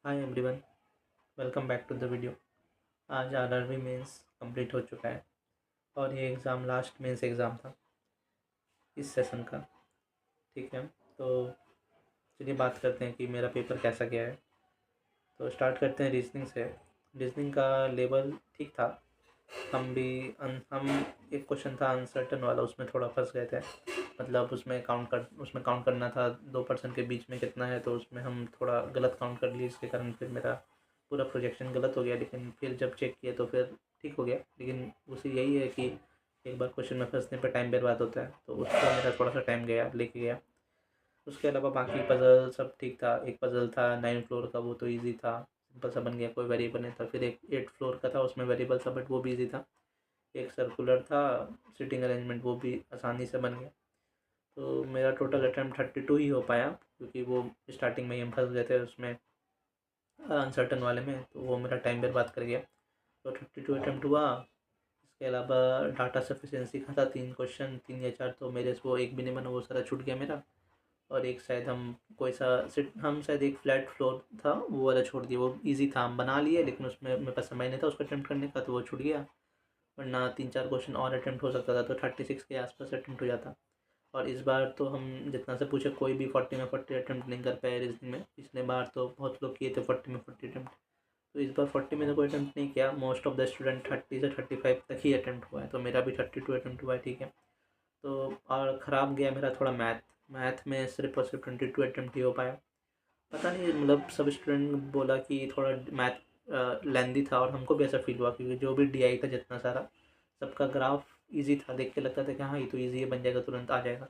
Hi everyone, welcome back to the video. आज RRB mains complete हो चुका है और ये एग्ज़ाम लास्ट मेंस एग्ज़ाम था इस सेशन का। ठीक है, तो चलिए बात करते हैं कि मेरा पेपर कैसा गया है। तो स्टार्ट करते हैं रीजनिंग से। रीजनिंग का लेवल ठीक था। हम एक क्वेश्चन था अनसर्टन वाला, उसमें थोड़ा फंस गए थे। मतलब उसमें काउंट करना था 2% के बीच में कितना है, तो उसमें हम थोड़ा गलत काउंट कर लिए, इसके कारण फिर मेरा पूरा प्रोजेक्शन गलत हो गया। लेकिन फिर जब चेक किया तो फिर ठीक हो गया। लेकिन उसे यही है कि एक बार क्वेश्चन में फंसने पर टाइम बर्बाद होता है, तो उसको मेरा थोड़ा सा टाइम लेके गया। उसके अलावा बाकी पज़ल सब ठीक था। एक पज़ल था 9 फ्लोर का, वो तो ईज़ी था, सिंपल सा बन गया, कोई वेरिएबल नहीं था। फिर एक 8 फ्लोर का था, उसमें वेरिएबल था बट वो भी ईज़ी था। एक सर्कुलर था सीटिंग अरेंजमेंट, वो भी आसानी से बन गया। तो मेरा टोटल अटैम्प्ट 32 ही हो पाया, क्योंकि वो स्टार्टिंग में ही हम फंस गए थे उसमें अनसर्टन वाले में, तो वो मेरा टाइम बर्बाद कर गया। तो 32 अटैम्प्ट हुआ। इसके अलावा डाटा सफिशिएंसी का था 3 क्वेश्चन, 3 या 4, तो मेरे से वो एक भी नहीं बना, वो सारा छूट गया मेरा। और एक शायद हम शायद एक फ्लैट फ्लोर था, वो वाला छोड़ दिया। वो ईज़ी था, हम बना लिए, लेकिन उसमें मेरे पास समय नहीं था उसको अटैम्प्ट करने का, तो वो छूट गया। वरना 3-4 क्वेश्चन और अटैम्प्ट हो सकता था, तो 36 के आसपास अटैम्प्ट हो जाता। और इस बार तो हम जितना से पूछे कोई भी 40 में 40 अटैम्प्ट नहीं कर पाए रीजनिंग में। पिछले बार तो बहुत लोग किए थे 40 में 40 अटैम्प्ट, तो इस बार 40 में तो कोई अटैम्प्ट नहीं किया। मोस्ट ऑफ द स्टूडेंट 30 से 35 तक ही अटैम्प्ट हुआ है, तो मेरा भी 32 अटैम्प्ट हुआ है। ठीक है, तो और ख़राब गया मेरा थोड़ा मैथ में सिर्फ और सिर्फ 22 अटैम्प्ट ही हो पाया। पता नहीं, मतलब सब स्टूडेंट बोला कि थोड़ा मैथ लेंदी था, और हमको भी ऐसा फील हुआ, क्योंकि जो भी डीआई था जितना सारा, सबका ग्राफ इजी था, देख के लगता था कि हाँ ये तो इजी है, बन जाएगा, तुरंत आ जाएगा।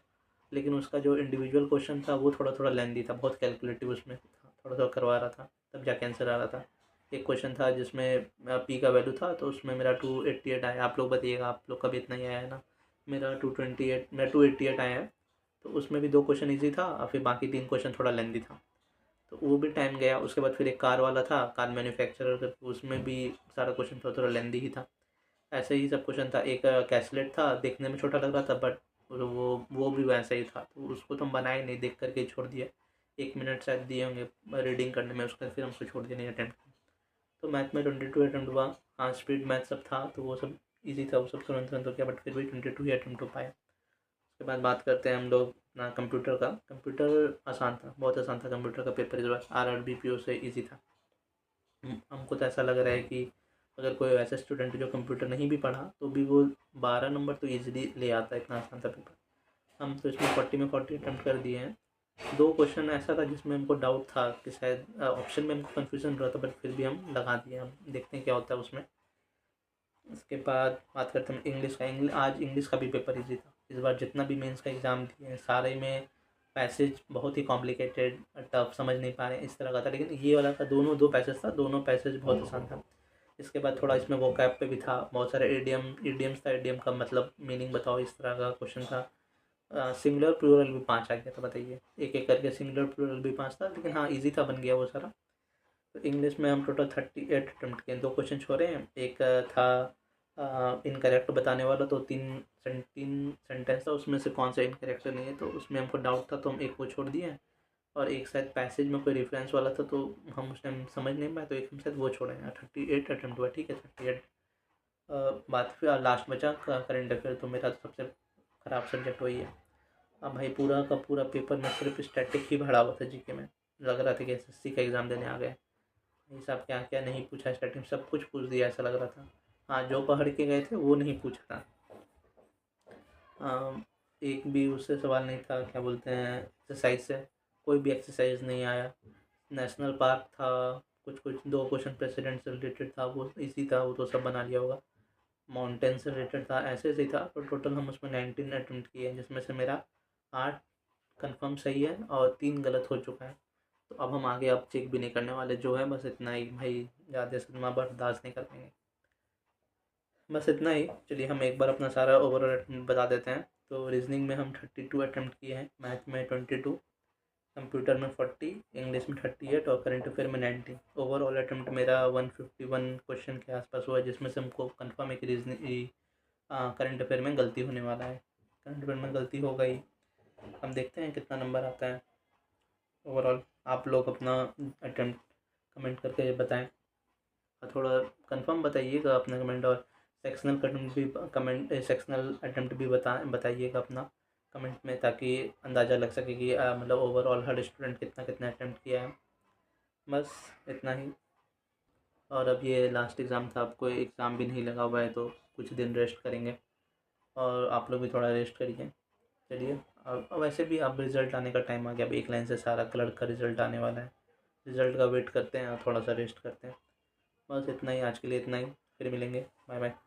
लेकिन उसका जो इंडिविजुअल क्वेश्चन था वो थोड़ा थोड़ा लेंदी था, बहुत कैलकुलेटिव उसमें था, थोड़ा थोड़ा करवा रहा था, तब जाके आंसर आ रहा था। एक क्वेश्चन था जिसमें पी का वैल्यू था, तो उसमें मेरा 288 आया। आप लोग बताइएगा, आप लोग का भी इतना ही आया है ना? मेरा 228, मेरा 288 आया है। तो उसमें भी 2 क्वेश्चन ईजी था, और फिर बाकी 3 क्वेश्चन थोड़ा लेंदी था, तो वो भी टाइम गया। उसके बाद फिर एक कार वाला था, कार मैन्युफैक्चरर का, उसमें भी सारा क्वेश्चन थोड़ा थोड़ा लेंदी ही था। ऐसे ही सब क्वेश्चन था। एक कैसलेट था, देखने में छोटा लग रहा था, बट वो भी वैसा ही था, तो उसको तो हम बनाए नहीं, देख करके छोड़ दिया। 1 मिनट शायद दिए होंगे रीडिंग करने में, उसका फिर हमको छोड़ दिया, नहीं अटैम्प्ट। तो मैथ में 22 अटैम्प्ट हुआ। हाँ, स्पीड मैथ सब था, तो वो सब ईजी था, वो सब तुरंत तुरंत हो गया, बट फिर भी 22 ही अटैम्प्ट हो पाया। उसके बाद बात करते हैं हम लोग ना कंप्यूटर का। कंप्यूटर आसान था, बहुत आसान था कंप्यूटर का पेपर इस बार, RRBPO से ईजी था। हमको तो ऐसा लग रहा है कि अगर कोई ऐसा स्टूडेंट जो कंप्यूटर नहीं भी पढ़ा, तो भी वो 12 नंबर तो ईजिली ले आता है, इतना आसान था पेपर। हम तो इसमें 40 में 40 अटैम्प्ट कर दिए हैं। 2 क्वेश्चन ऐसा था जिसमें हमको डाउट था कि शायद ऑप्शन में हमको कन्फ्यूज़न रहा था, बट फिर भी हम लगा दिए। हम देखते हैं क्या होता है उसमें। उसके बाद बात करते हैं इंग्लिश का। आज इंग्लिश का भी पेपर ईजी था इस बार। जितना भी मेंस का एग्ज़ाम दिए हैं सारे में पैसेज बहुत ही कॉम्प्लिकेटेड, टफ, समझ नहीं पा रहे हैं, इस तरह का था। लेकिन ये वाला का दोनों 2 पैसेज था, दोनों पैसेज बहुत आसान था। इसके बाद थोड़ा इसमें वोकैब पे भी था, बहुत सारे इडियम्स था। इडियम का मतलब मीनिंग बताओ, इस तरह का क्वेश्चन था। सिंगुलर प्लूरल भी 5 आ गया था, बताइए। एक एक करके सिंगुलर प्लूरल भी 5 था, लेकिन हाँ ईजी था, बन गया वो सारा। तो इंग्लिश में हम टोटल 38 अटेम्प्ट किए, 2 क्वेश्चन छोड़े हैं। एक था इनकरेक्ट बताने वाला, तो 3 सेंटेंस था, उसमें से कौन सा इनकरेक्ट नहीं है, तो उसमें हमको डाउट था, तो हम एक वो छोड़ दिए। और एक शायद पैसेज में कोई रेफरेंस वाला था, तो हम उस टाइम समझ नहीं पाए, तो एक हम शायद वो छोड़े हैं। 38 अटेम्प्ट हुआ, ठीक है, 38। बात फिर लास्ट बचा करंट अफेयर, तो मेरा तो सबसे ख़राब सब्जेक्ट वही है। अब भाई पूरा का पूरा पेपर में सिर्फ स्टैटिक ही भरा हुआ था जीके में। लग रहा था कि एसएससी का एग्ज़ाम देने आ गए। ये सब क्या क्या नहीं पूछा, स्टार्टिंग सब कुछ पूछ दिया, ऐसा लग रहा था। हाँ, जो पढ़ के गए थे वो नहीं पूछा था। एक भी उससे सवाल नहीं था, क्या बोलते हैं, एक्सरसाइज से कोई भी एक्सरसाइज नहीं आया। नेशनल पार्क था, कुछ कुछ 2 क्वेश्चन प्रेसिडेंट से रिलेटेड था, वो इजी था, वो तो सब बना लिया होगा। माउंटेन से रिलेटेड था, ऐसे ऐसे ही था। तो टोटल हम उसमें 19 अटेम्प्ट किए हैं, जिसमें से मेरा 8 कंफर्म सही है और 3 गलत हो चुका है। तो अब हम आगे अब चेक भी नहीं करने वाले, जो है बस इतना ही भाई, ज़्यादा सदमा बर्दाश्त नहीं कर पाएंगे। बस इतना ही। चलिए हम एक बार अपना सारा ओवरऑल अटेम्प्ट बता देते हैं। तो रीजनिंग में हम 32 अटेम्प्ट किए हैं, मैथ में 22, कंप्यूटर में 40, इंग्लिश में 38 और करंट अफेयर में 90। ओवरऑल अटेम्प्ट मेरा 151 क्वेश्चन के आसपास हुआ है, जिसमें से हमको कंफर्म है कि रीजनिंग करंट अफेयर में गलती होने वाला है। करंट अफेयर में गलती हो गई, हम देखते हैं कितना नंबर आता है ओवरऑल। आप लोग अपना अटेम्प्ट कमेंट करके बताएं और थोड़ा कंफर्म बताइएगा अपना कमेंट, और सेक्शनल अटेम्प्ट भी बताइएगा अपना कमेंट में, ताकि अंदाज़ा लग सके कि मतलब ओवरऑल हर स्टूडेंट कितना कितना अटेम्प्ट किया है। बस इतना ही। और अब ये लास्ट एग्ज़ाम था, आपको एग्ज़ाम भी नहीं लगा हुआ है तो कुछ दिन रेस्ट करेंगे, और आप लोग भी थोड़ा रेस्ट करिए। चलिए, अब वैसे भी अब रिज़ल्ट आने का टाइम आ गया, अब एक लाइन से सारा क्लर्क का रिज़ल्ट आने वाला है। रिज़ल्ट का वेट करते हैं और थोड़ा सा रेस्ट करते हैं। बस इतना ही आज के लिए, इतना ही। फिर मिलेंगे। Bye bye.